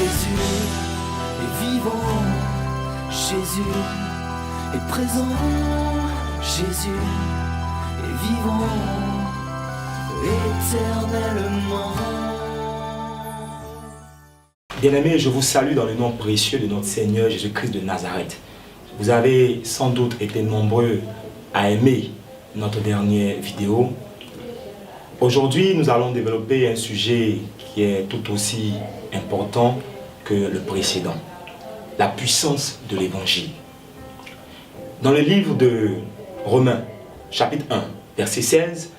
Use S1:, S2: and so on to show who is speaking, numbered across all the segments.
S1: Jésus est vivant, Jésus est présent, Jésus est vivant éternellement.
S2: Bien-aimés, je vous salue dans le nom précieux de notre Seigneur Jésus-Christ de Nazareth. Vous avez sans doute été nombreux à aimer notre dernière vidéo. Aujourd'hui, nous allons développer un sujet qui est tout aussi important que le précédent. La puissance de l'Évangile. Dans le livre de Romains, chapitre 1, verset 16,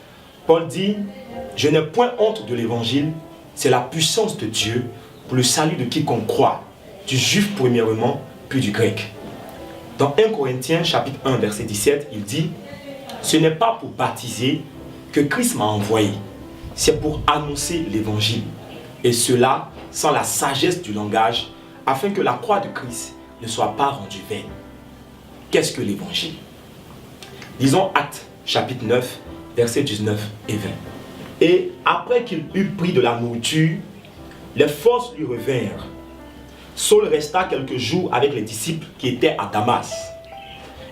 S2: Paul dit « Je n'ai point honte de l'Évangile, c'est la puissance de Dieu pour le salut de quiconque croit, du juif premièrement, puis du grec. » Dans 1 Corinthiens, chapitre 1, verset 17, il dit « Ce n'est pas pour baptiser que Christ m'a envoyé, c'est pour annoncer l'Évangile, et cela sans la sagesse du langage, afin que la croix de Christ ne soit pas rendue vaine. » Qu'est-ce que l'Évangile? Lisons Actes, chapitre 9, versets 19 et 20. « Et après qu'il eut pris de la nourriture, les forces lui revinrent. Saul resta quelques jours avec les disciples qui étaient à Damas.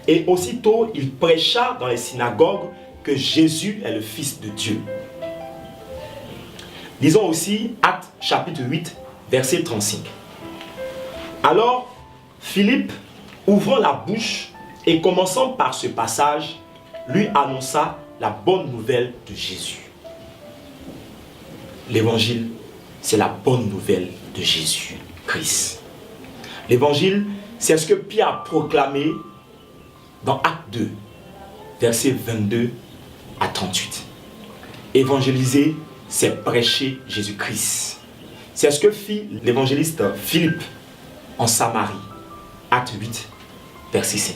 S2: Et aussitôt il prêcha dans les synagogues que Jésus est le Fils de Dieu. » Lisons aussi Actes chapitre 8, verset 35. « Alors Philippe, ouvrant la bouche et commençant par ce passage, lui annonça la bonne nouvelle de Jésus. » L'évangile, c'est la bonne nouvelle de Jésus-Christ. L'évangile, c'est ce que Pierre a proclamé dans Acte 2, versets 22 à 38. Évangéliser, c'est prêcher Jésus-Christ. C'est ce que fit l'évangéliste Philippe en Samarie. Acte 8, verset 5.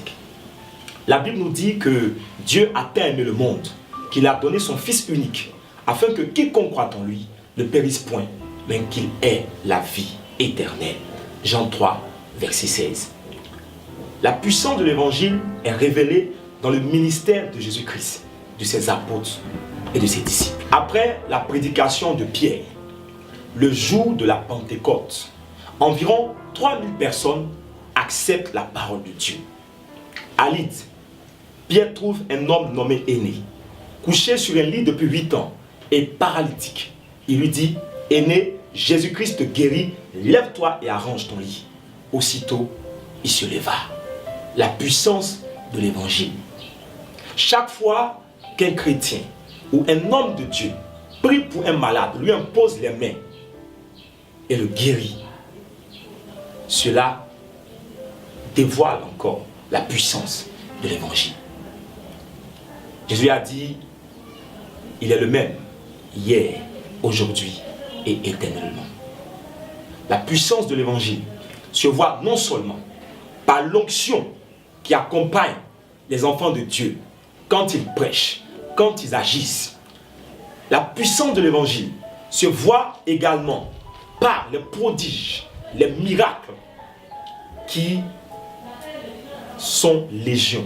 S2: La Bible nous dit que Dieu a tant aimé le monde qu'il a donné son Fils unique afin que quiconque croit en lui ne périsse point, mais qu'il ait la vie éternelle. Jean 3, verset 16. La puissance de l'évangile est révélée dans le ministère de Jésus-Christ, de ses apôtres et de ses disciples. Après la prédication de Pierre, le jour de la Pentecôte, environ 3000 personnes acceptent la parole de Dieu. À Lydde, Pierre trouve un homme nommé Aîné, couché sur un lit depuis 8 ans et paralytique. Il lui dit « Aîné, Jésus-Christ te guérit, lève-toi et arrange ton lit. » Aussitôt, il se leva. La puissance de l'évangile. Chaque fois qu'un chrétien ou un homme de Dieu prie pour un malade, lui impose les mains et le guérit, cela dévoile encore la puissance de l'évangile. Jésus a dit, il est le même hier, aujourd'hui et éternellement. La puissance de l'évangile se voit non seulement par l'onction qui accompagne les enfants de Dieu quand ils prêchent, quand ils agissent. La puissance de l'évangile se voit également par les prodiges, les miracles qui sont légion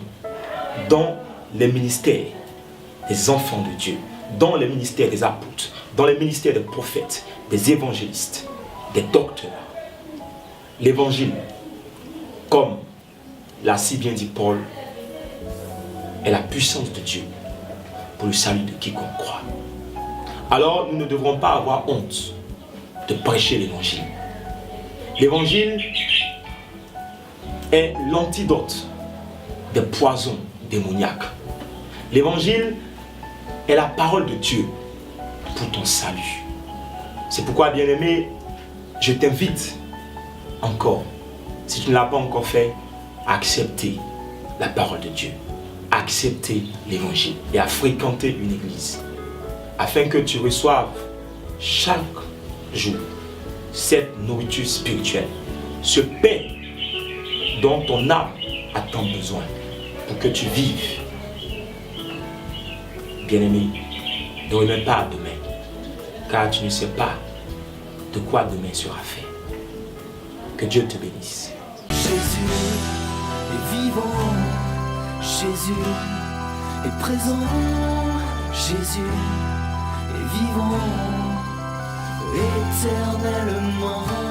S2: dans les ministères des enfants de Dieu, dans les ministères des apôtres, dans les ministères des prophètes, des évangélistes, des docteurs. L'évangile, comme l'a si bien dit Paul, est la puissance de Dieu pour le salut de quiconque croit. Alors nous ne devrons pas avoir honte de prêcher l'évangile. L'évangile est l'antidote des poisons démoniaques. L'évangile est la parole de Dieu pour ton salut. C'est pourquoi, bien-aimé, je t'invite encore, si tu ne l'as pas encore fait, à accepter la parole de Dieu, à accepter l'évangile et à fréquenter une église, afin que tu reçoives chaque jour cette nourriture spirituelle, ce pain dont ton âme a tant besoin pour que tu vives. Bien-aimé, ne remets pas à demain, car tu ne sais pas de quoi demain sera fait. Que Dieu te bénisse.
S1: Jésus est vivant, Jésus est présent, Jésus est vivant éternellement.